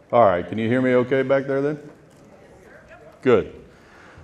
All right, can you hear me okay back there then? Good.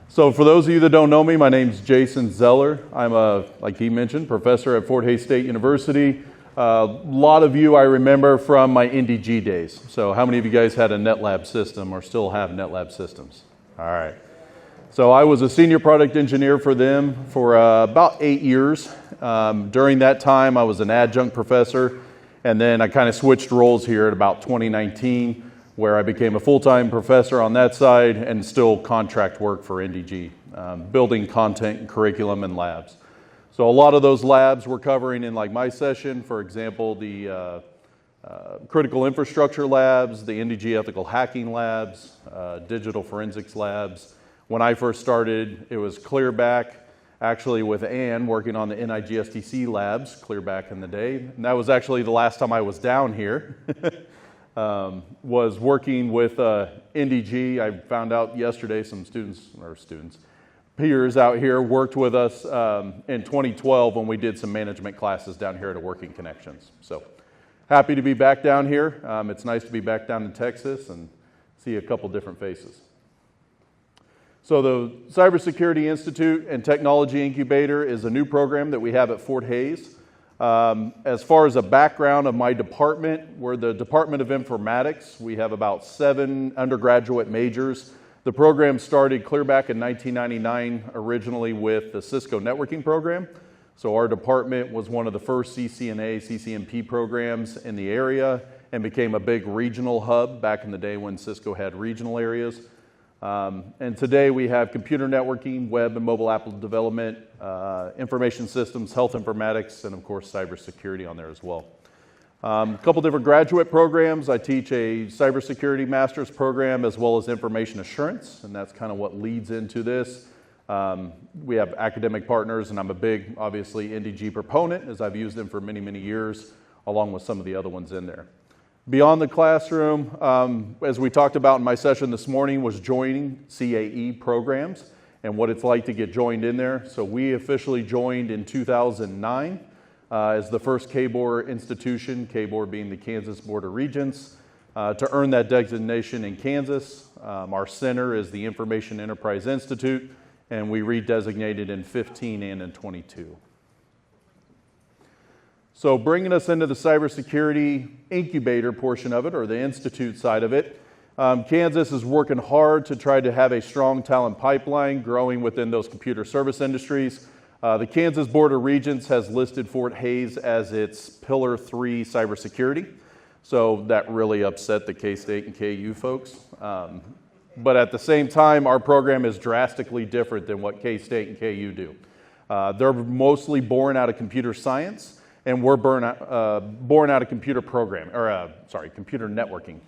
So for those of you that don't know me, my name's Jason Zeller. I'm like he mentioned, professor at Fort Hays State University. A lot of you I remember from my NDG days. So how many of you guys had a NetLab system or still have NetLab systems? All right. So I was a senior product engineer for them for about 8 years. During that time, I was an adjunct professor, and then I kind of switched roles here at about 2019, where I became a full-time professor on that side and still contract work for NDG, building content and curriculum and labs. So a lot of those labs we're covering in like my session, for example, the critical infrastructure labs, the NDG ethical hacking labs, digital forensics labs. When I first started, it was clear back, actually with Ann working on the NIGSTC labs, clear back in the day. And that was actually the last time I was down here. Was working with NDG. I found out yesterday some peers out here worked with us in 2012 when we did some management classes down here at Working Connections. So happy to be back down here. It's nice to be back down in Texas and see a couple different faces. So the Cybersecurity Institute and Technology Incubator is a new program that we have at Fort Hays. As far as a background of my department, we're the Department of Informatics. We have about 7 undergraduate majors. The program started clear back in 1999, originally with the Cisco networking program. So our department was one of the first CCNA, CCNP programs in the area and became a big regional hub back in the day when Cisco had regional areas. And today we have computer networking, web and mobile app development, information systems, health informatics, and of course cybersecurity on there as well. A couple different graduate programs. I teach a cybersecurity master's program as well as information assurance, and that's kind of what leads into this. We have academic partners, and I'm a big, obviously, NDG proponent as I've used them for many, many years, along with some of the other ones in there. Beyond the classroom, as we talked about in my session this morning, was joining CAE programs and what it's like to get joined in there. So we officially joined in 2009 as the first KBOR institution, KBOR being the Kansas Board of Regents, to earn that designation in Kansas. Our center is the Information Enterprise Institute, and we redesignated in 15 and in 22. So bringing us into the cybersecurity incubator portion of it, or the institute side of it, Kansas is working hard to try to have a strong talent pipeline growing within those computer service industries. The Kansas Board of Regents has listed Fort Hays as its Pillar 3 cybersecurity. So that really upset the K-State and KU folks. But at the same time, our program is drastically different than what K-State and KU do. They're mostly born out of computer science, and we're born out of computer networking,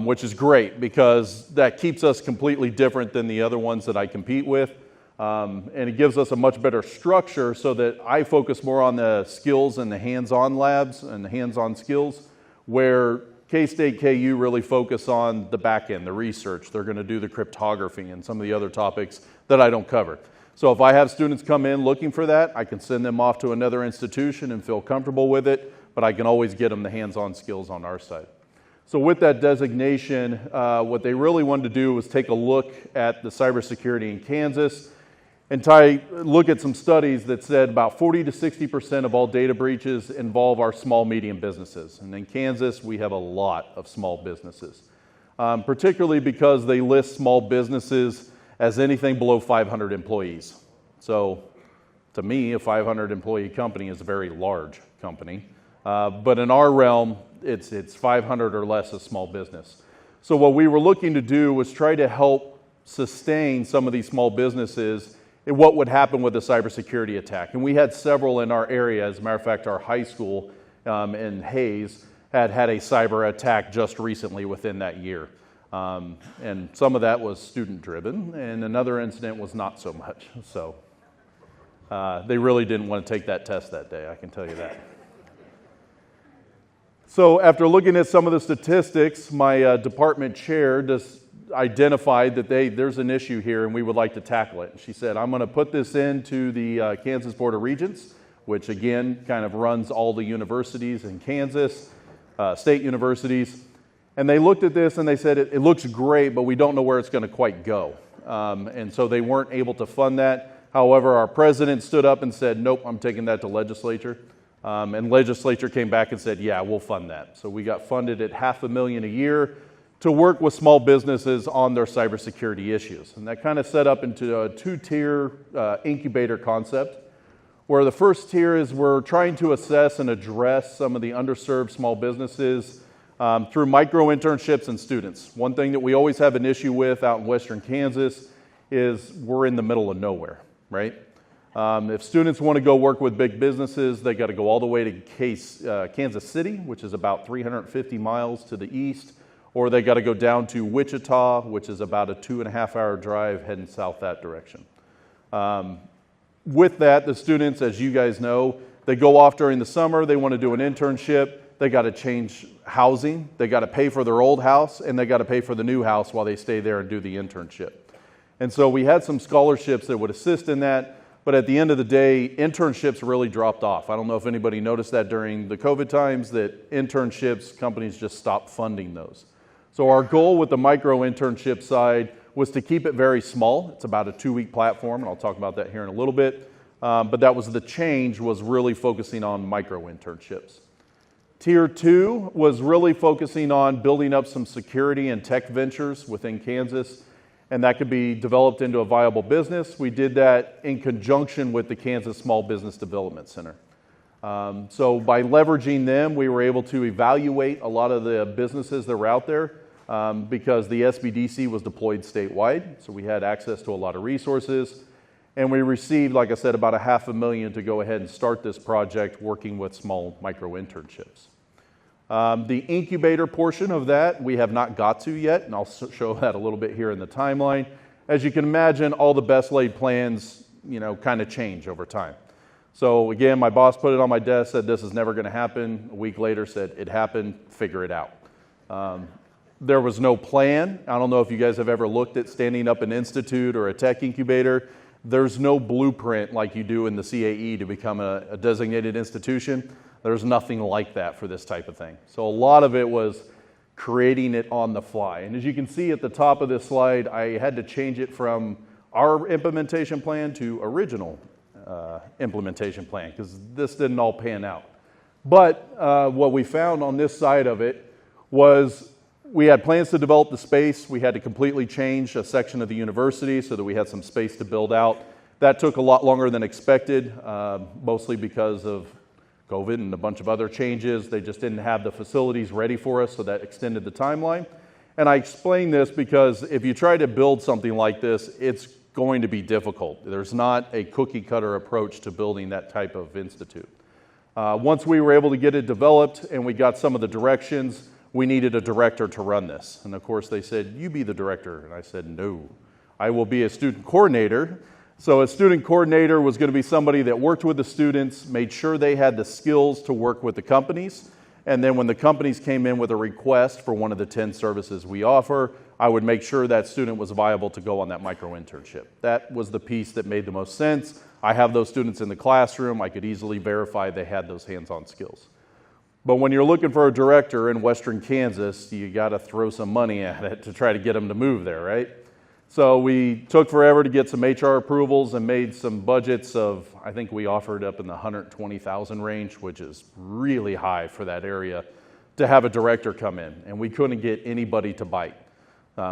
which is great because that keeps us completely different than the other ones that I compete with. And it gives us a much better structure so that I focus more on the skills and the hands-on labs and the hands-on skills, where K-State, KU really focus on the back end, the research. They're going to do the cryptography and some of the other topics that I don't cover. So if I have students come in looking for that, I can send them off to another institution and feel comfortable with it, but I can always get them the hands-on skills on our side. So with that designation, what they really wanted to do was take a look at the cybersecurity in Kansas and look at some studies that said about 40 to 60% of all data breaches involve our small, medium businesses. And in Kansas, we have a lot of small businesses, particularly because they list small businesses as anything below 500 employees. So to me, a 500 employee company is a very large company. But in our realm, it's 500 or less a small business. So what we were looking to do was try to help sustain some of these small businesses in what would happen with a cybersecurity attack. And we had several in our area. As a matter of fact, our high school in Hays had a cyber attack just recently within that year. And some of that was student-driven, and another incident was not so much. So they really didn't want to take that test that day, I can tell you that. So after looking at some of the statistics, my department chair just identified that there's an issue here and we would like to tackle it. She said, I'm going to put this into the Kansas Board of Regents, which again kind of runs all the universities in Kansas, state universities. And they looked at this and they said, it looks great, but we don't know where it's going to quite go. And so they weren't able to fund that. However, our president stood up and said, nope, I'm taking that to legislature. And legislature came back and said, yeah, we'll fund that. So we got funded at $500,000 a year to work with small businesses on their cybersecurity issues. And that kind of set up into a two-tier incubator concept, where the first tier is we're trying to assess and address some of the underserved small businesses through micro-internships and students. One thing that we always have an issue with out in western Kansas is we're in the middle of nowhere, right? If students want to go work with big businesses, they got to go all the way to Kansas City, which is about 350 miles to the east, or they got to go down to Wichita, which is about a 2.5-hour drive heading south that direction. With that, the students, as you guys know, they go off during the summer, they want to do an internship, they got to change housing, they got to pay for their old house, and they got to pay for the new house while they stay there and do the internship. And so we had some scholarships that would assist in that, but at the end of the day, internships really dropped off. I don't know if anybody noticed that during the COVID times, that internships, companies just stopped funding those. So our goal with the micro-internship side was to keep it very small. It's about a 2-week platform, and I'll talk about that here in a little bit. But that was the change, was really focusing on micro-internships. Tier 2 was really focusing on building up some security and tech ventures within Kansas, and that could be developed into a viable business. We did that in conjunction with the Kansas Small Business Development Center. So by leveraging them, we were able to evaluate a lot of the businesses that were out there because the SBDC was deployed statewide, so we had access to a lot of resources. And we received, like I said, about $500,000 to go ahead and start this project working with small micro-internships. The incubator portion of that we have not got to yet, and I'll show that a little bit here in the timeline. As you can imagine, all the best laid plans, kind of change over time. So again, my boss put it on my desk, said this is never going to happen. A week later said it happened, figure it out. There was no plan. I don't know if you guys have ever looked at standing up an institute or a tech incubator. There's no blueprint like you do in the CAE to become a designated institution. There's nothing like that for this type of thing. So a lot of it was creating it on the fly. And as you can see at the top of this slide, I had to change it from our implementation plan to original implementation plan because this didn't all pan out. But what we found on this side of it was we had plans to develop the space. We had to completely change a section of the university so that we had some space to build out. That took a lot longer than expected, mostly because of COVID and a bunch of other changes. They just didn't have the facilities ready for us, so that extended the timeline. And I explain this because if you try to build something like this, it's going to be difficult. There's not a cookie-cutter approach to building that type of institute. Once we were able to get it developed and we got some of the directions, we needed a director to run this. And of course they said, you be the director. And I said, no, I will be a student coordinator. So a student coordinator was going to be somebody that worked with the students, made sure they had the skills to work with the companies. And then when the companies came in with a request for one of the 10 services we offer, I would make sure that student was viable to go on that micro-internship. That was the piece that made the most sense. I have those students in the classroom. I could easily verify they had those hands-on skills. But when you're looking for a director in western Kansas, you got to throw some money at it to try to get them to move there, right? So we took forever to get some HR approvals and made some budgets of, I think we offered up in the $120,000 range, which is really high for that area, to have a director come in. And we couldn't get anybody to bite.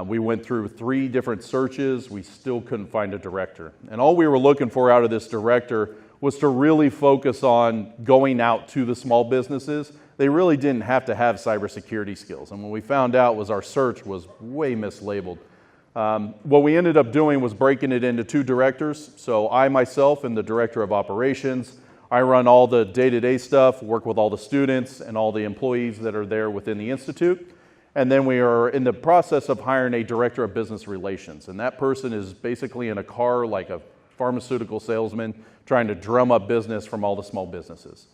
We went through 3 different searches. We still couldn't find a director. And all we were looking for out of this director was to really focus on going out to the small businesses. They really didn't have to have cybersecurity skills. And what we found out was our search was way mislabeled. What we ended up doing was breaking it into 2 directors. So I myself am the director of operations. I run all the day-to-day stuff, work with all the students and all the employees that are there within the institute. And then we are in the process of hiring a director of business relations. And that person is basically in a car like a pharmaceutical salesman trying to drum up business from all the small businesses.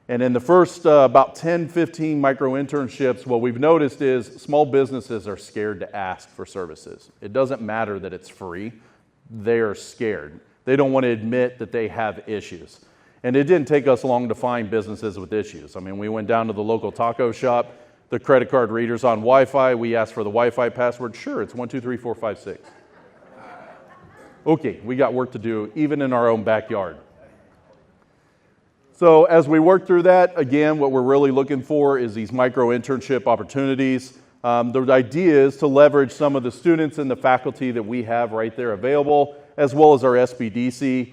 And in the first about 10, 15 micro-internships, what we've noticed is small businesses are scared to ask for services. It doesn't matter that it's free. They are scared. They don't want to admit that they have issues. And it didn't take us long to find businesses with issues. I mean, we went down to the local taco shop. The credit card readers on Wi-Fi, we ask for the Wi-Fi password. Sure, it's 123456. Okay, we got work to do even in our own backyard. So as we work through that, again, what we're really looking for is these micro-internship opportunities. The idea is to leverage some of the students and the faculty that we have right there available, as well as our SBDC,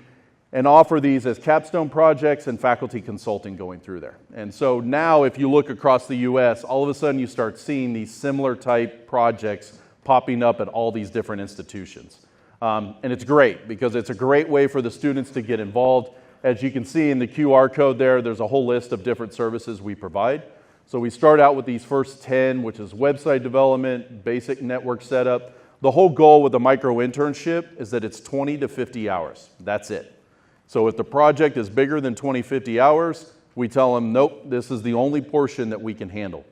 and offer these as capstone projects and faculty consulting going through there. And so now if you look across the U.S., all of a sudden you start seeing these similar type projects popping up at all these different institutions. And it's great because it's a great way for the students to get involved. As you can see in the QR code there, there's a whole list of different services we provide. So we start out with these first 10, which is website development, basic network setup. The whole goal with a micro internship is that it's 20 to 50 hours. That's it. So if the project is bigger than 20, 50 hours, we tell them, nope, this is the only portion that we can handle.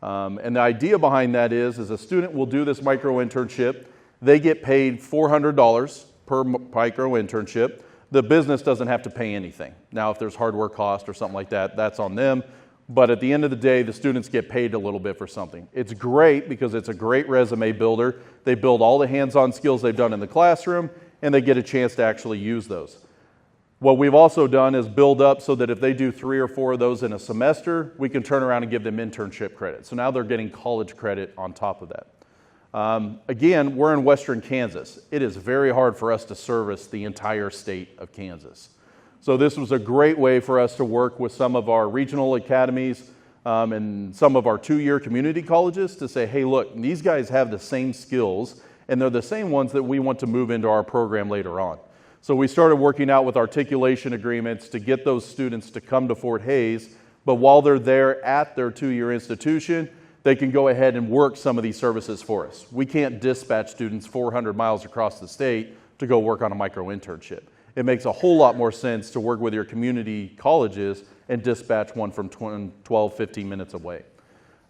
And the idea behind that is a student will do this micro internship. They get paid $400 per micro internship. The business doesn't have to pay anything. Now, if there's hardware cost or something like that, that's on them. But at the end of the day, the students get paid a little bit for something. It's great because it's a great resume builder. They build all the hands-on skills they've done in the classroom, and they get a chance to actually use those. What we've also done is build up so that if they do 3 or 4 of those in a semester, we can turn around and give them internship credit. So now they're getting college credit on top of that. Again, we're in western Kansas. It is very hard for us to service the entire state of Kansas. So this was a great way for us to work with some of our regional academies and some of our 2-year community colleges to say, hey, look, these guys have the same skills, and they're the same ones that we want to move into our program later on. So we started working out with articulation agreements to get those students to come to Fort Hays, but while they're there at their 2-year institution, they can go ahead and work some of these services for us. We can't dispatch students 400 miles across the state to go work on a micro internship. It makes a whole lot more sense to work with your community colleges and dispatch one from 12, 15 minutes away.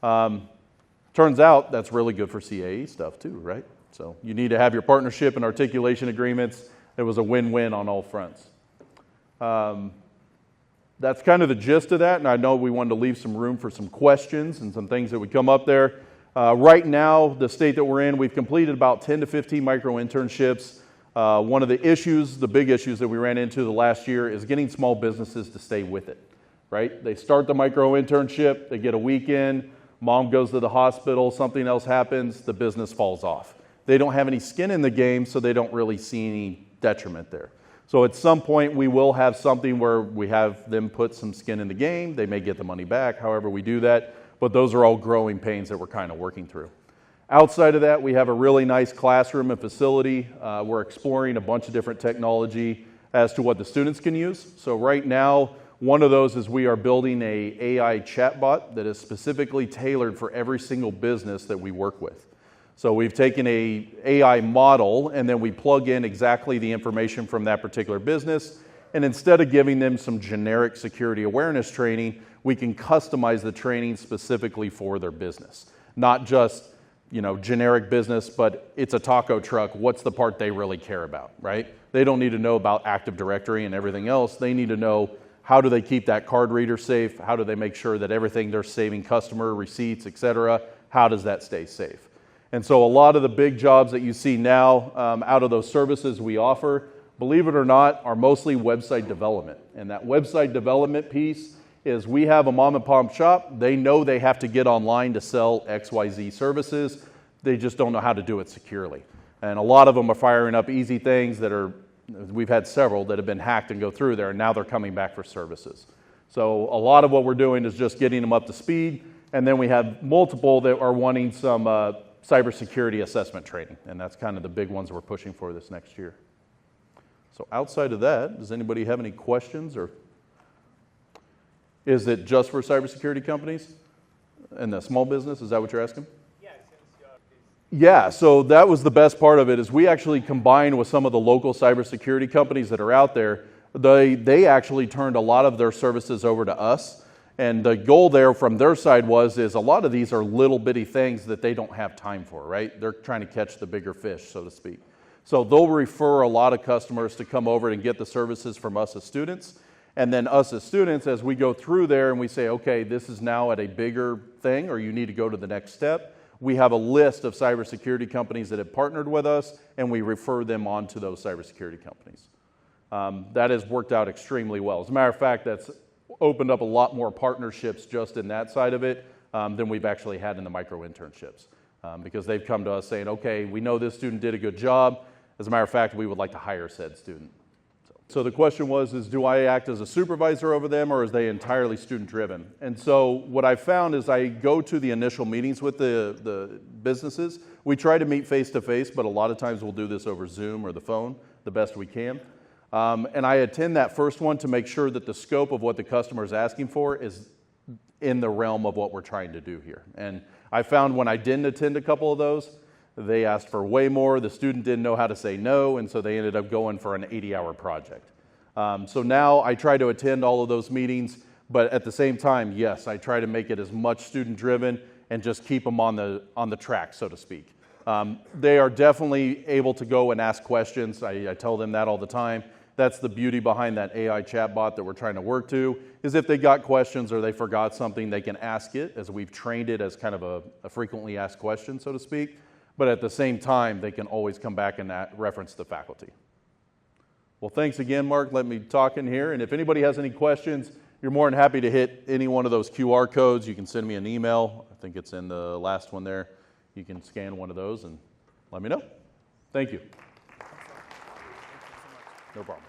Turns out that's really good for CAE stuff too, right? So you need to have your partnership and articulation agreements. It was a win-win on all fronts. That's kind of the gist of that, and I know we wanted to leave some room for some questions and some things that would come up there. Right now, the state that we're in, we've completed about 10 to 15 micro internships. One of the issues, the big issues that we ran into the last year is getting small businesses to stay with it, right? They start the micro internship, they get a weekend, mom goes to the hospital, something else happens, the business falls off. They don't have any skin in the game, so they don't really see any detriment there. So at some point we will have something where we have them put some skin in the game. They may get the money back, however we do that, but those are all growing pains that we're kind of working through. Outside of that, we have a really nice classroom and facility. We're exploring a bunch of different technology as to what the students can use. So right now, one of those is we are building an AI chatbot that is specifically tailored for every single business that we work with. So we've taken an AI model and then we plug in exactly the information from that particular business. And instead of giving them some generic security awareness training, we can customize the training specifically for their business. Not just, generic business, but it's a taco truck. What's the part they really care about, right? They don't need to know about Active Directory and everything else. They need to know how do they keep that card reader safe? How do they make sure that everything they're saving, customer receipts, etc., how does that stay safe? And so a lot of the big jobs that you see now out of those services we offer, believe it or not, are mostly website development. And that website development piece is we have a mom and pop shop. They know they have to get online to sell XYZ services. They just don't know how to do it securely. And a lot of them are firing up easy things that are, we've had several that have been hacked and go through there, and now they're coming back for services. So a lot of what we're doing is just getting them up to speed, and then we have multiple that are wanting some cybersecurity assessment training, and that's kind of the big ones we're pushing for this next year. So outside of that, does anybody have any questions, or is it just for cybersecurity companies and the small business? Is that what you're asking? Yeah, so that was the best part of it is we actually combined with some of the local cybersecurity companies that are out there. They actually turned a lot of their services over to us. And the goal there from their side is a lot of these are little bitty things that they don't have time for, right? They're trying to catch the bigger fish, so to speak. So they'll refer a lot of customers to come over and get the services from us as students. And then us as students, as we go through there and we say, okay, this is now at a bigger thing, or you need to go to the next step, we have a list of cybersecurity companies that have partnered with us, and we refer them on to those cybersecurity companies. That has worked out extremely well. As a matter of fact, that's opened up a lot more partnerships just in that side of it than we've actually had in the micro-internships. Because they've come to us saying, okay, we know this student did a good job. As a matter of fact, we would like to hire said student. So the question was, do I act as a supervisor over them, or is they entirely student-driven? And so what I found is I go to the initial meetings with the businesses. We try to meet face-to-face, but a lot of times we'll do this over Zoom or the phone the best we can. And I attend that first one to make sure that the scope of what the customer is asking for is in the realm of what we're trying to do here. And I found when I didn't attend a couple of those, they asked for way more. The student didn't know how to say no, and so they ended up going for an 80-hour project. So now I try to attend all of those meetings, but at the same time, yes, I try to make it as much student-driven and just keep them on the track, so to speak. They are definitely able to go and ask questions. I tell them that all the time. That's the beauty behind that AI chatbot that we're trying to work to, is if they got questions or they forgot something, they can ask it, as we've trained it as kind of a frequently asked question, so to speak. But at the same time, they can always come back and reference the faculty. Well, thanks again, Mark. Let me talk in here. And if anybody has any questions, you're more than happy to hit any one of those QR codes. You can send me an email. I think it's in the last one there. You can scan one of those and let me know. Thank you. No problem.